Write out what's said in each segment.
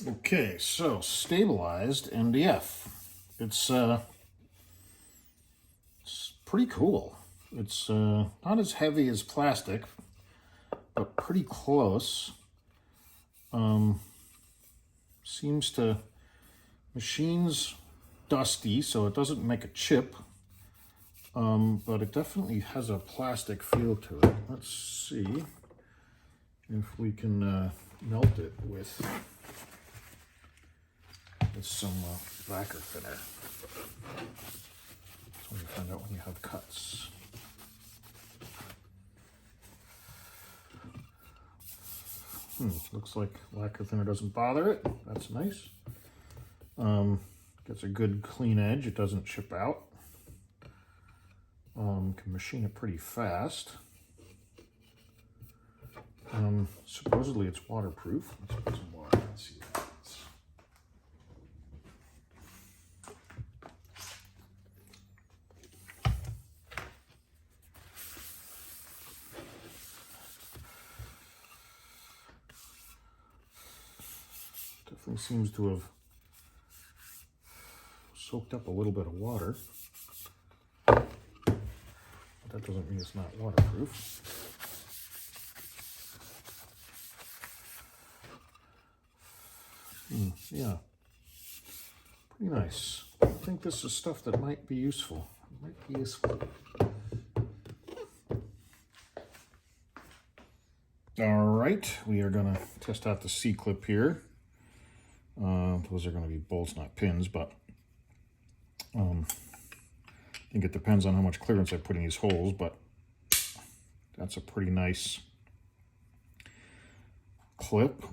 Okay, so stabilized MDF. It's pretty cool. It's not as heavy as plastic, but pretty close. Seems to machines dusty, so it doesn't make a chip. But it definitely has a plastic feel to it. Let's see if we can melt it with some lacquer thinner. That's when you find out when you have cuts. Looks like lacquer thinner doesn't bother it. That's nice. Gets a good clean edge. It doesn't chip out. Can machine it pretty fast. Supposedly it's waterproof. Let's put some water and see what happens. Definitely seems to have soaked up a little bit of water. But that doesn't mean it's not waterproof. Yeah, pretty nice. I think this is stuff that might be useful. All right, we are gonna test out the C-clip here. Those are gonna be bolts, not pins, but I think it depends on how much clearance I put in these holes, but that's a pretty nice clip.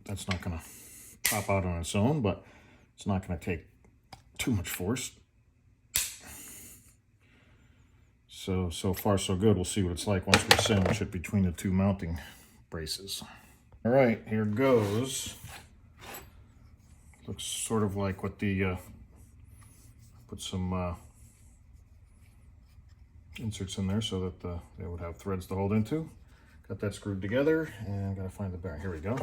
That's not gonna pop out on its own, but it's not gonna take too much force. So far so good. We'll see what it's like once we sandwich it between the two mounting braces. All right, here goes. Looks sort of like what the, put some inserts in there so that they would have threads to hold into. Got that screwed together and gotta find the bearing. Here we go.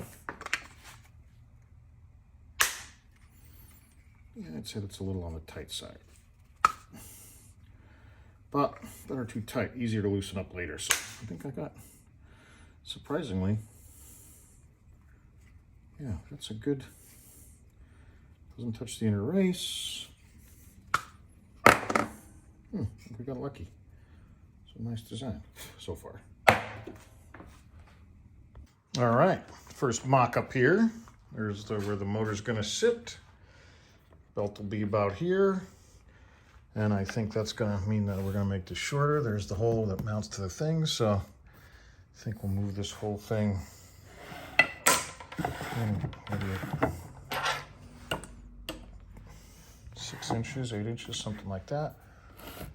Yeah, I'd say that's a little on the tight side. But better too tight, easier to loosen up later. So I think I got, surprisingly, yeah, that's a good, doesn't touch the inner race. I think we got lucky. It's a nice design so far. All right, first mock up here. There's where the motor's gonna sit. Belt will be about here. And I think that's gonna mean that we're gonna make this shorter. There's the hole that mounts to the thing. So I think we'll move this whole thing in maybe 6 inches, 8 inches, something like that.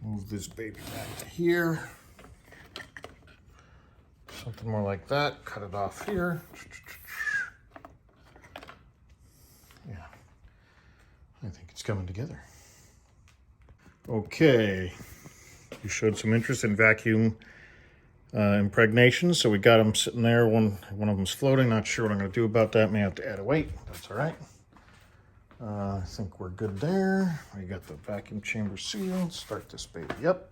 Move this baby back to here. Something more like that. Cut it off here. Yeah, I think it's coming together. Okay, you showed some interest in vacuum impregnation, so we got them sitting there. One of them's floating. Not sure what I'm going to do about that. May have to add a weight. That's all right. I think we're good there. We got the vacuum chamber sealed. Start this baby up.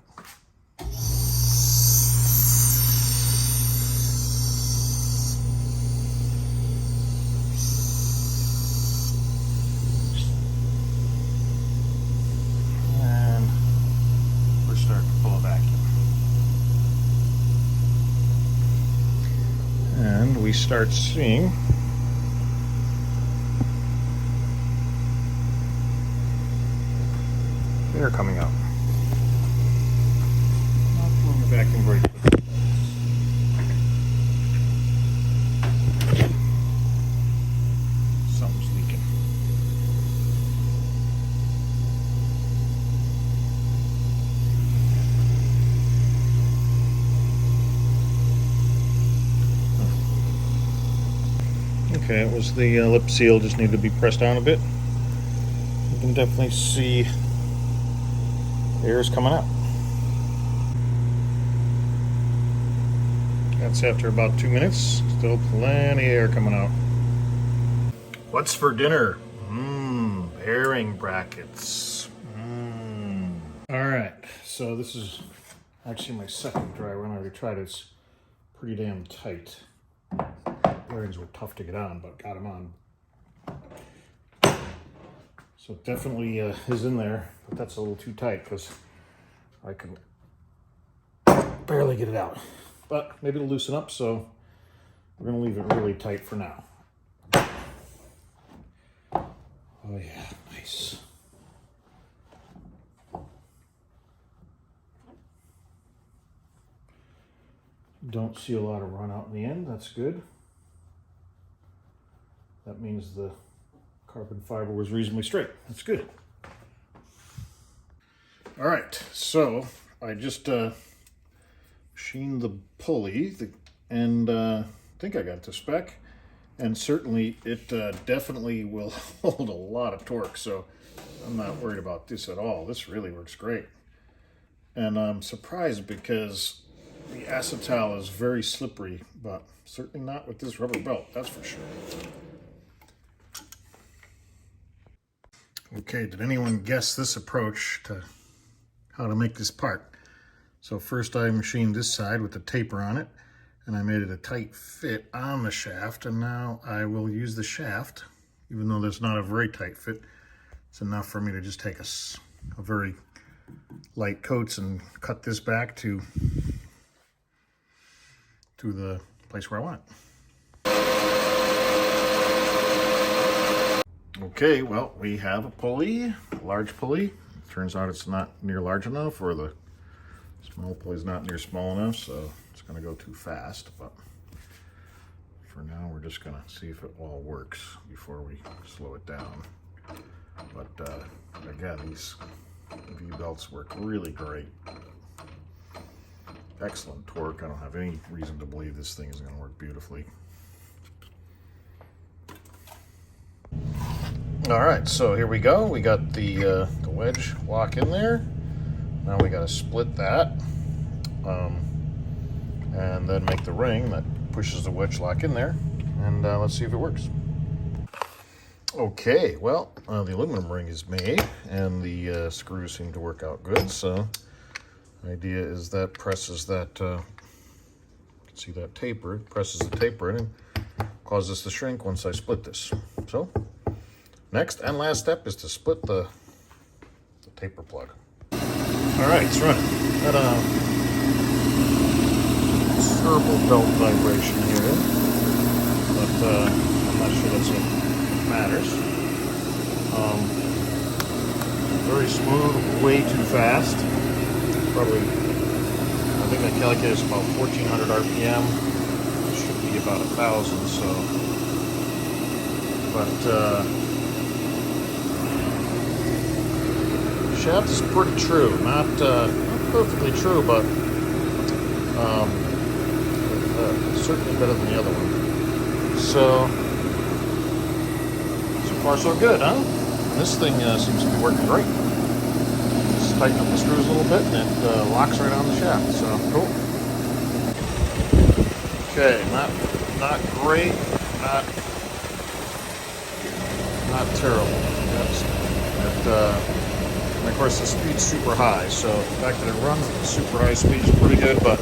And we start seeing air coming out. Not pulling the vacuum very quickly. Something's leaking. Okay, it was the lip seal, just needed to be pressed down a bit. You can definitely see air is coming out. That's after about 2 minutes. Still plenty of air coming out. What's for dinner? Bearing brackets. All right, so this is actually my second dry run. I already tried it. It's pretty damn tight. Bearings were tough to get on, but got them on. So it definitely is in there, but that's a little too tight because I can barely get it out. But maybe it'll loosen up, so we're gonna leave it really tight for now. Oh yeah, nice. Don't see a lot of run out in the end, that's good. That means the carbon fiber was reasonably straight, that's good. All right, so I just machined the pulley and I think I got it to spec. And certainly it definitely will hold a lot of torque, so I'm not worried about this at all. This really works great. And I'm surprised because the acetal is very slippery, but certainly not with this rubber belt, that's for sure. Okay, did anyone guess this approach to how to make this part? So first I machined this side with the taper on it, and I made it a tight fit on the shaft, and now I will use the shaft, even though there's not a very tight fit. It's enough for me to just take a very light coats and cut this back to the place where I want it. Okay, well, we have a pulley, a large pulley. Turns out it's not near large enough, or the small pulley is not near small enough, so it's going to go too fast. But for now, we're just going to see if it all works before we slow it down. But again, these V-belts work really great. Excellent torque. I don't have any reason to believe this thing is going to work beautifully. All right, so here we go. We got the wedge lock in there. Now we got to split that and then make the ring that pushes the wedge lock in there. And let's see if it works. Okay, well, the aluminum ring is made and the screws seem to work out good. So the idea is that presses that, you can see that taper, it presses the taper in and causes this to shrink once I split this. So next and last step is to split the taper plug. All right, it's running. Got a servo belt vibration here, but I'm not sure that's what matters. Very smooth, way too fast. Probably, I think I calculated it's about 1400 RPM. It should be about 1000, so. But shaft is pretty true, not perfectly true, but certainly better than the other one. So far so good, huh? This thing seems to be working great. Just tighten up the screws a little bit and it locks right on the shaft, so cool. Okay, not great, not terrible. And of course the speed's super high, so the fact that it runs at super high speed is pretty good, but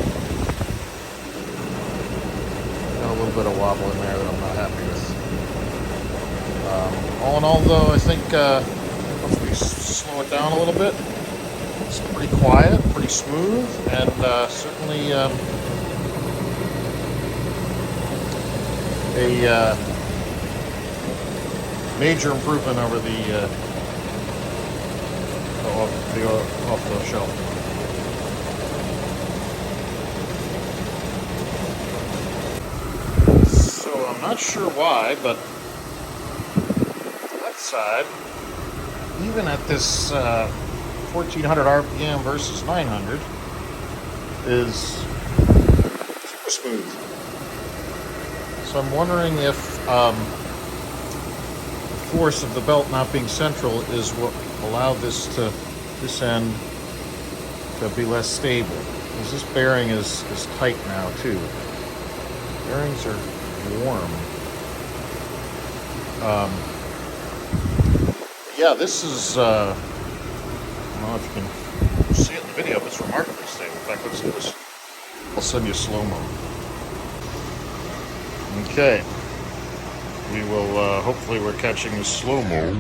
got a little bit of wobble in there that I'm not happy with. All in all though, I think once we slow it down a little bit, it's pretty quiet, pretty smooth, and certainly a major improvement over the off the shelf. So I'm not sure why, but that side, even at this 1400 RPM versus 900, is super smooth. So I'm wondering if the force of the belt not being central is what allowed this end to be less stable. Because this bearing is tight now too. Bearings are warm. Yeah, this is, I don't know if you can see it in the video, but it's remarkably stable. In fact, let's do this. I'll send you slow-mo. Okay. We will, hopefully we're catching the slow-mo.